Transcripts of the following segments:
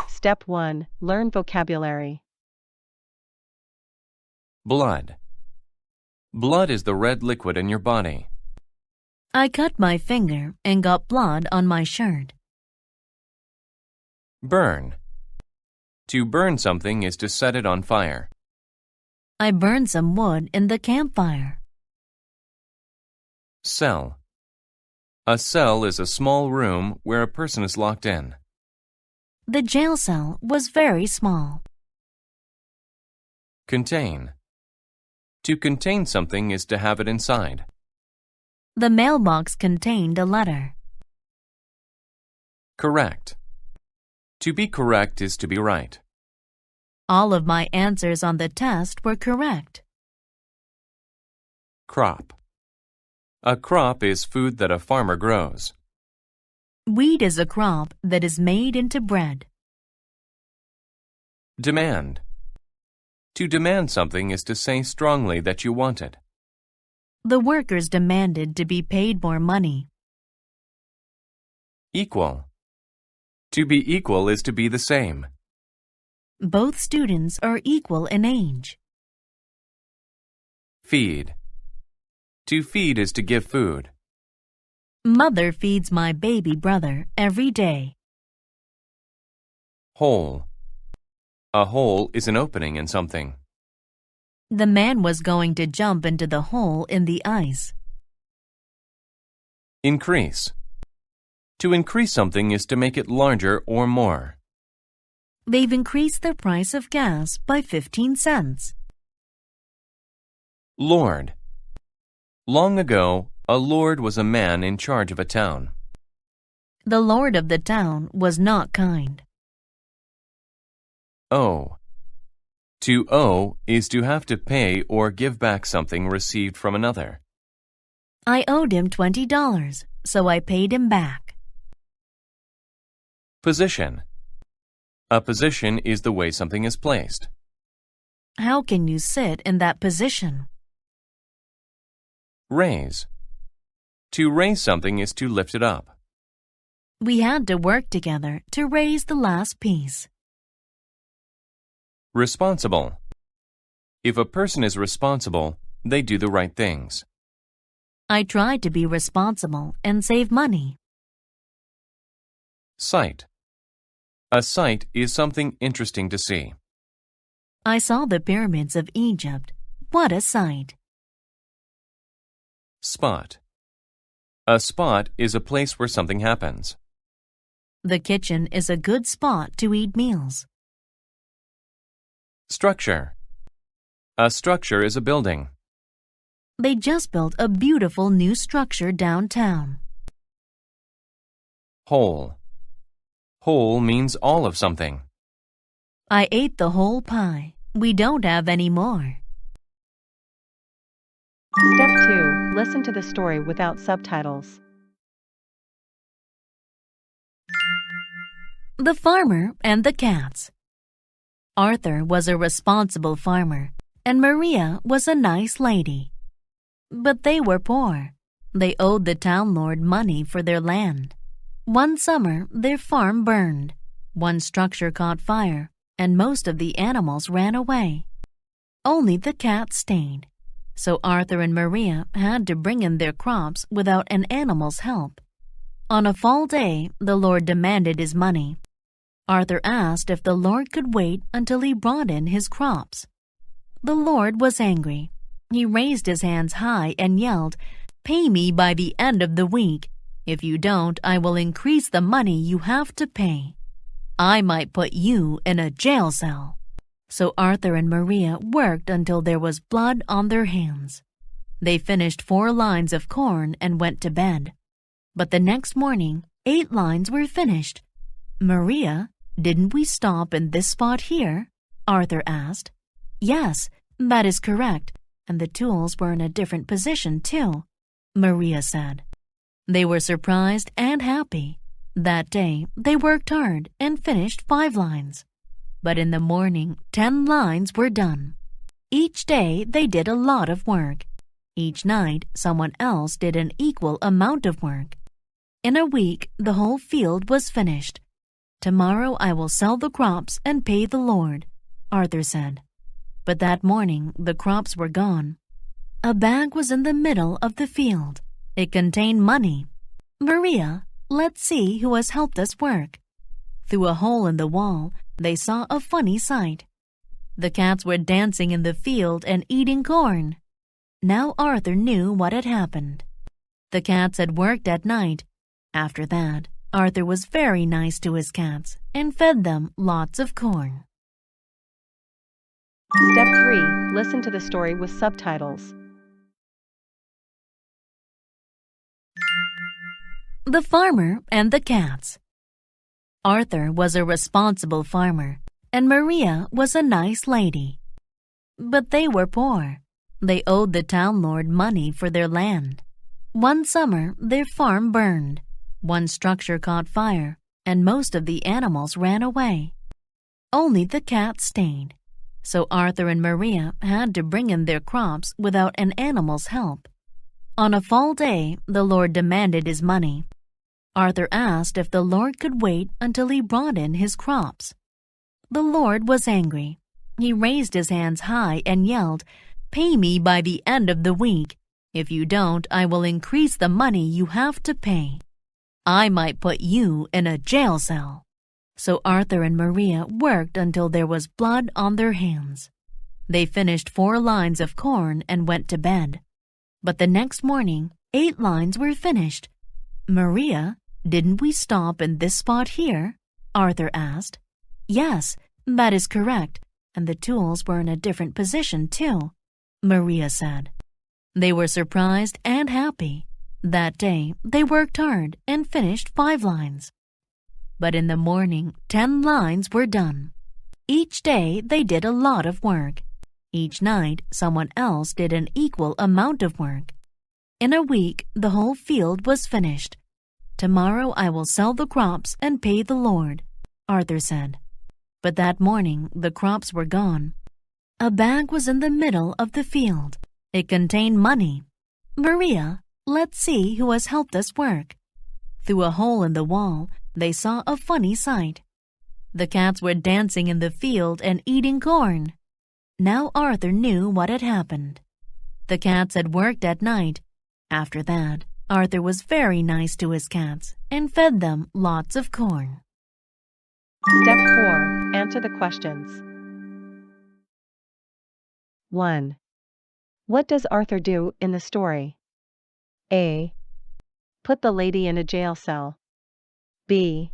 Step 1. Learn vocabulary. Blood. Blood is the red liquid in your body. I cut my finger and got blood on my shirt. Burn. To burn something is to set it on fire. I burned some wood in the campfire. Cell. A cell is a small room where a person is locked in. The jail cell was very small. Contain. To contain something is to have it inside. The mailbox contained a letter. Correct. To be correct is to be right. All of my answers on the test were correct. Crop. A crop is food that a farmer grows. Wheat is a crop that is made into bread. Demand. To demand something is to say strongly that you want it. The workers demanded to be paid more money. Equal. To be equal is to be the same. Both students are equal in age. Feed. To feed is to give food. Mother feeds my baby brother every day. Hole. A hole is an opening in something. The man was going to jump into the hole in the ice. Increase. To increase something is to make it larger or more. They've increased the price of gas by 15 cents. Lord. Long ago, a lord was a man in charge of a town. The lord of the town was not kind. Owe. To owe is to have to pay or give back something received from another. I owed him $20, so I paid him back. Position. A position is the way something is placed. How can you sit in that position? Raise. To raise something is to lift it up. We had to work together to raise the last piece. Responsible. If a person is responsible, they do the right things. I tried to be responsible and save money. Sight. A sight is something interesting to see. I saw the pyramids of Egypt. What a sight! Spot. A spot is a place where something happens. The kitchen is a good spot to eat meals. Structure. A structure is a building. They just built a beautiful new structure downtown. Whole. Whole means all of something. I ate the whole pie. We don't have any more. Step 2. Listen to the story without subtitles. The Farmer and the Cats. Arthur was a responsible farmer, and Maria was a nice lady. But they were poor. They owed the town lord money for their land. One summer, their farm burned. One structure caught fire, and most of the animals ran away. Only the cats stayed. So Arthur and Maria had to bring in their crops without an animal's help. On a fall day, the Lord demanded his money. Arthur asked if the Lord could wait until he brought in his crops. The Lord was angry. He raised his hands high and yelled, "Pay me by the end of the week. If you don't, I will increase the money you have to pay. I might put you in a jail cell." So Arthur and Maria worked until there was blood on their hands. They finished 4 lines of corn and went to bed. But the next morning, 8 lines were finished. "Maria, didn't we stop in this spot here?" Arthur asked. "Yes, that is correct, and the tools were in a different position too," Maria said. They were surprised and happy. That day, they worked hard and finished 5 lines. But in the morning, 10 lines were done. Each day, they did a lot of work. Each night, someone else did an equal amount of work. In a week, the whole field was finished. Tomorrow I will sell the crops and pay the Lord, Arthur said. But that morning the crops were gone. A bag was in the middle of the field. It contained money. Maria, let's see who has helped us work. Through a hole in the wall, they saw a funny sight. The cats were dancing in the field and eating corn. Now Arthur knew what had happened. The cats had worked at night. After that, Arthur was very nice to his cats and fed them lots of corn. Step 3. Listen to the story with subtitles. The Farmer and the Cats. Arthur was a responsible farmer, and Maria was a nice lady. But they were poor. They owed the town lord money for their land. One summer, their farm burned. One structure caught fire, and most of the animals ran away. Only the cats stayed. So Arthur and Maria had to bring in their crops without an animal's help. On a fall day, the Lord demanded his money. Arthur asked if the Lord could wait until he brought in his crops. The Lord was angry. He raised his hands high and yelled, "Pay me by the end of the week. If you don't, I will increase the money you have to pay. I might put you in a jail cell." So Arthur and Maria worked until there was blood on their hands. They finished 4 lines of corn and went to bed. But the next morning, 8 lines were finished. "Maria, didn't we stop in this spot here?" Arthur asked. "Yes, that is correct, and the tools were in a different position too," Maria said. They were surprised and happy. That day, they worked hard and finished 5 lines. But in the morning, 10 lines were done. Each day, they did a lot of work. Each night, someone else did an equal amount of work. In a week, the whole field was finished. "Tomorrow I will sell the crops and pay the Lord," Arthur said. But that morning, the crops were gone. A bag was in the middle of the field. It contained money. Maria, let's see who has helped us work. Through a hole in the wall, they saw a funny sight. The cats were dancing in the field and eating corn. Now Arthur knew what had happened. The cats had worked at night. After that, Arthur was very nice to his cats and fed them lots of corn. Step 4. Answer the questions. 1. What does Arthur do in the story? A. Put the lady in a jail cell. B.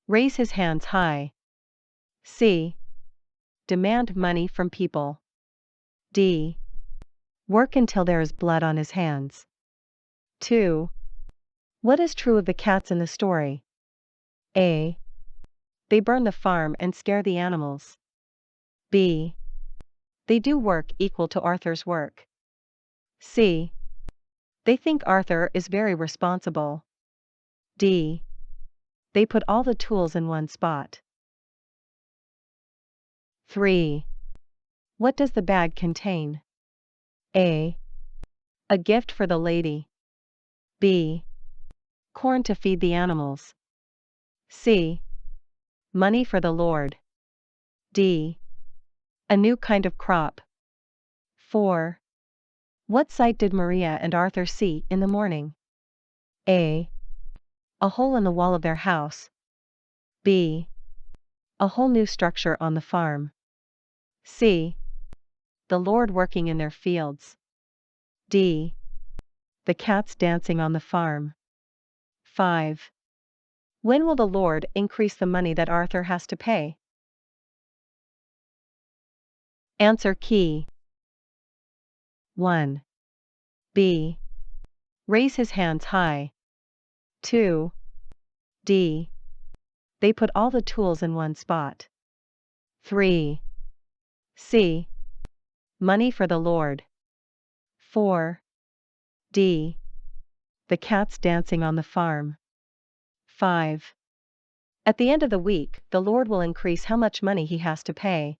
Raise his hands high. C. Demand money from people. D. Work until there is blood on his hands. 2. What is true of the cats in the story? A. They burn the farm and scare the animals. B. They do work equal to Arthur's work. C. They think Arthur is very responsible. D. They put all the tools in one spot. 3. What does the bag contain? A. A gift for the lady. B. Corn to feed the animals. C. Money for the Lord. D. A new kind of crop. 4. What sight did Maria and Arthur see in the morning? A. A hole in the wall of their house. B. A whole new structure on the farm. C. The Lord working in their fields. D. The cats dancing on the farm. 5. When will the Lord increase the money that Arthur has to pay? Answer key. 1. B. Raise his hands high. 2. D. They put all the tools in one spot. 3. C. Money for the Lord. 4. D. The cats dancing on the farm. 5. At the end of the week, the Lord will increase how much money he has to pay.